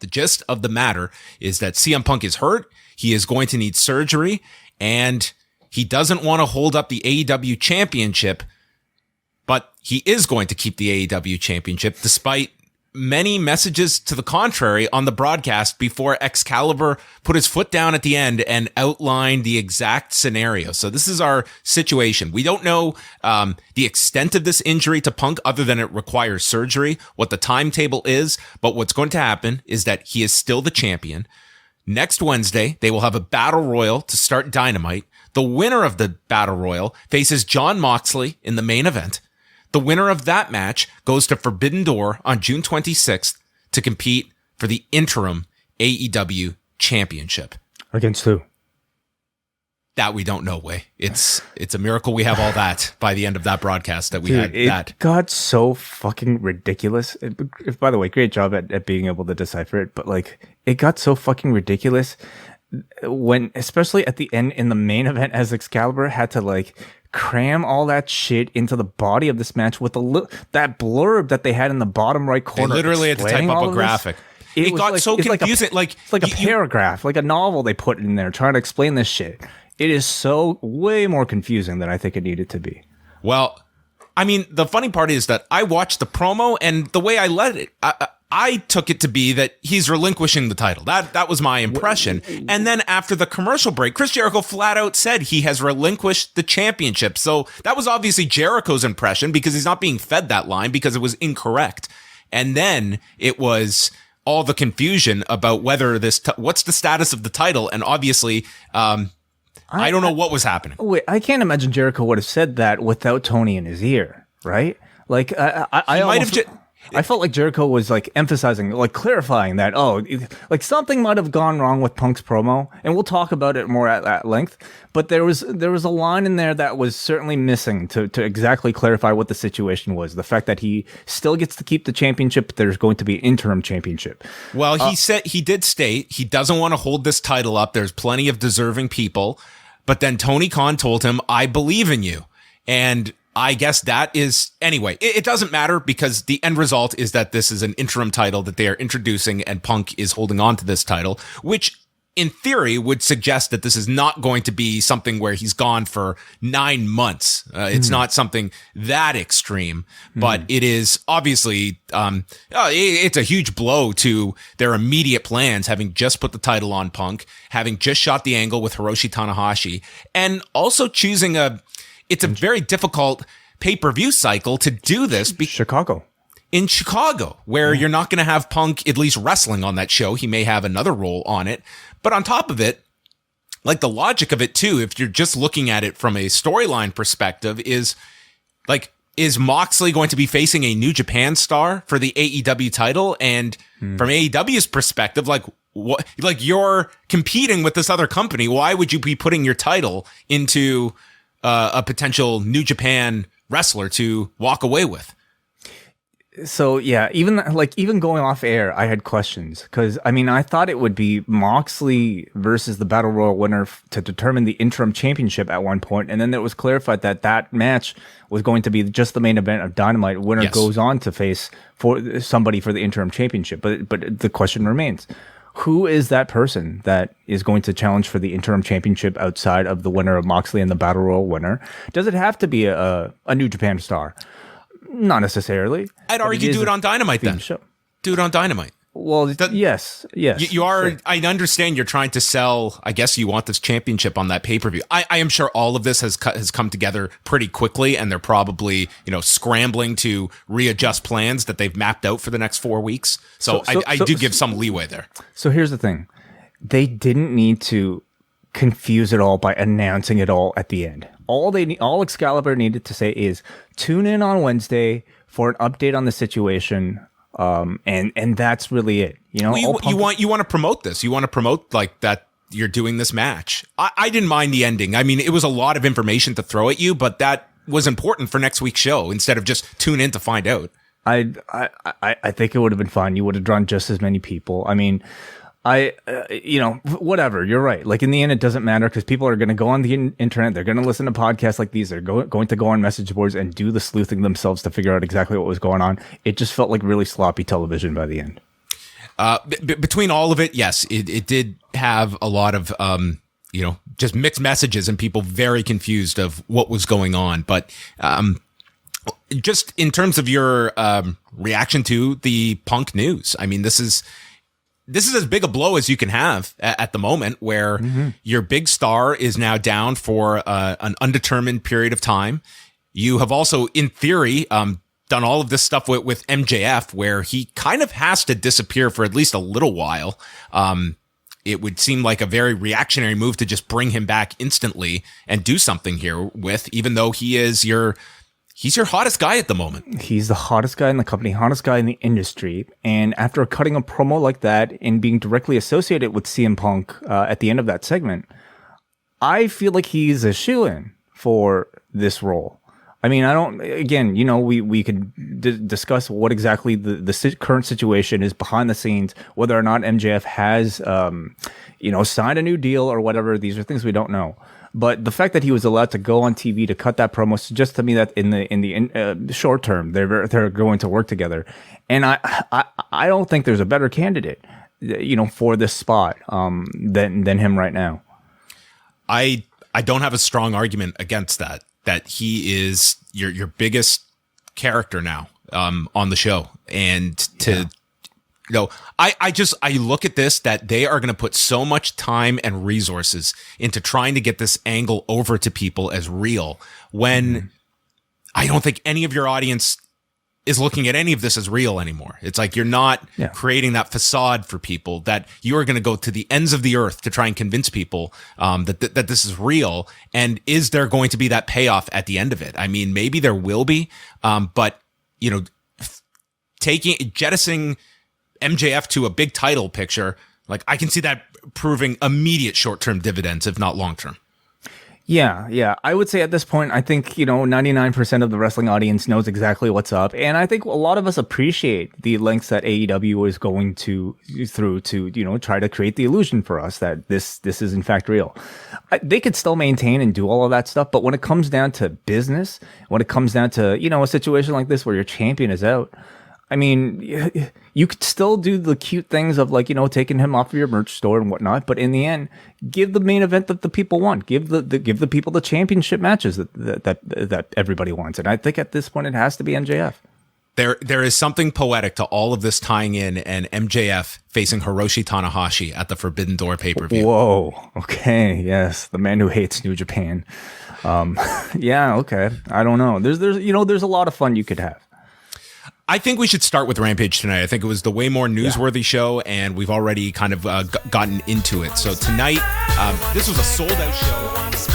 the gist of the matter is that CM Punk is hurt. He is going to need surgery, and he doesn't want to hold up the AEW championship, but he is going to keep the AEW championship despite many messages to the contrary on the broadcast before Excalibur put his foot down at the end and outlined the exact scenario. So this is our situation. We don't know the extent of this injury to Punk other than it requires surgery, what the timetable is, but what's going to happen is that he is still the champion. Next Wednesday, they will have a battle royal to start Dynamite. The winner of the battle royal faces Jon Moxley in the main event. The winner of that match goes to Forbidden Door on June 26th to compete for the interim AEW championship. Against who? That we don't know, Way. It's a miracle we have all that by the end of that broadcast that we had that. It got so fucking ridiculous. By the way, great job at being able to decipher it, but like it got so fucking ridiculous when, especially at the end in the main event, as Excalibur had to like cram all that shit into the body of this match with that blurb that they had in the bottom right corner. They literally had to type up a graphic. It got so confusing. It's like a paragraph, like a novel they put in there trying to explain this shit. It is so way more confusing than I think it needed to be. Well, I mean, the funny part is that I watched the promo and the way I led it, I took it to be that he's relinquishing the title. That was my impression. And then after the commercial break, Chris Jericho flat out said he has relinquished the championship. So that was obviously Jericho's impression because he's not being fed that line because it was incorrect. And then it was all the confusion about whether what's the status of the title. And obviously, I don't know what was happening. Wait, I can't imagine Jericho would have said that without Tony in his ear, right? Like I felt like Jericho was like emphasizing, like clarifying that, like something might have gone wrong with Punk's promo, and we'll talk about it more at length. But there was a line in there that was certainly missing to exactly clarify what the situation was. The fact that he still gets to keep the championship, but there's going to be an interim championship. Well, he did state he doesn't want to hold this title up. There's plenty of deserving people. But then Tony Khan told him, I believe in you. And I guess that is, anyway, it doesn't matter because the end result is that this is an interim title that they are introducing and Punk is holding on to this title, which in theory would suggest that this is not going to be something where he's gone for 9 months. It's not something that extreme, but it is obviously, it's a huge blow to their immediate plans, having just put the title on Punk, having just shot the angle with Hiroshi Tanahashi, and also choosing it's a very difficult pay-per-view cycle to do this. In Chicago, where you're not going to have Punk at least wrestling on that show. He may have another role on it. But on top of it, like the logic of it too, if you're just looking at it from a storyline perspective, is Moxley going to be facing a New Japan star for the AEW title? And from AEW's perspective, like what, like you're competing with this other company. Why would you be putting your title into a potential New Japan wrestler to walk away with? So yeah, even going off air, I had questions because I mean I thought it would be Moxley versus the Battle Royal winner to determine the interim championship at one point, and then it was clarified that match was going to be just the main event of Dynamite. Winner goes on to face for somebody for the interim championship, but the question remains: who is that person that is going to challenge for the interim championship outside of the winner of Moxley and the Battle Royal winner? Does it have to be a New Japan star? Not necessarily. I'd argue do it on Dynamite then. Show. Do it on Dynamite. Well, yes. You are. Sure. I understand you're trying to sell. I guess you want this championship on that pay-per-view. I am sure all of this has come together pretty quickly, and they're probably scrambling to readjust plans that they've mapped out for the next 4 weeks. So I do give some leeway there. So here's the thing: they didn't need to confuse it all by announcing it all at the end. All Excalibur needed to say is tune in on Wednesday for an update on the situation, and that's really it. You want to promote this. You want to promote like that you're doing this match. I didn't mind the ending. I mean, it was a lot of information to throw at you, but that was important for next week's show instead of just tune in to find out. I think it would have been fine. You would have drawn just as many people. I mean, whatever. You're right. Like in the end, it doesn't matter because people are going to go on the internet. They're going to listen to podcasts like these. They're going to go on message boards and do the sleuthing themselves to figure out exactly what was going on. It just felt like really sloppy television by the end. Between all of it, yes, it did have a lot of, just mixed messages and people very confused of what was going on. But just in terms of your reaction to the Punk news, I mean, this is as big a blow as you can have at the moment, where your big star is now down for an undetermined period of time. You have also, in theory, done all of this stuff with MJF, where he kind of has to disappear for at least a little while. It would seem like a very reactionary move to just bring him back instantly and do something here with, even though he's your hottest guy at the moment. He's the hottest guy in the company, hottest guy in the industry. And after cutting a promo like that and being directly associated with CM Punk at the end of that segment, I feel like he's a shoo-in for this role. I mean, we could discuss what exactly the current situation is behind the scenes, whether or not MJF has, signed a new deal or whatever. These are things we don't know. But the fact that he was allowed to go on TV to cut that promo suggests to me that in the short term, they're going to work together. And I don't think there's a better candidate, for this spot, than him right now. I don't have a strong argument against that he is your biggest character now on the show. And I look at this, that they are going to put so much time and resources into trying to get this angle over to people as real, when I don't think any of your audience is looking at any of this as real anymore. It's like you're not creating that facade for people, that you are going to go to the ends of the earth to try and convince people that this is real. And is there going to be that payoff at the end of it? I mean, maybe there will be, but jettisoning MJF to a big title picture, like I can see that proving immediate short-term dividends, if not long-term. Yeah. I would say at this point, I think, 99% of the wrestling audience knows exactly what's up. And I think a lot of us appreciate the lengths that AEW is going through to, try to create the illusion for us that this is in fact real. They could still maintain and do all of that stuff. But when it comes down to business, when it comes down to, a situation like this where your champion is out, I mean, you could still do the cute things of taking him off of your merch store and whatnot, but in the end, give the main event that the people want. Give the people the championship matches that everybody wants. And I think at this point, it has to be MJF. There is something poetic to all of this tying in, and MJF facing Hiroshi Tanahashi at the Forbidden Door pay-per-view. Whoa. Okay. Yes. The man who hates New Japan. Yeah. Okay. I don't know. There's a lot of fun you could have. I think we should start with Rampage tonight. I think it was the way more newsworthy show, and we've already kind of gotten into it. So tonight, this was a sold-out show.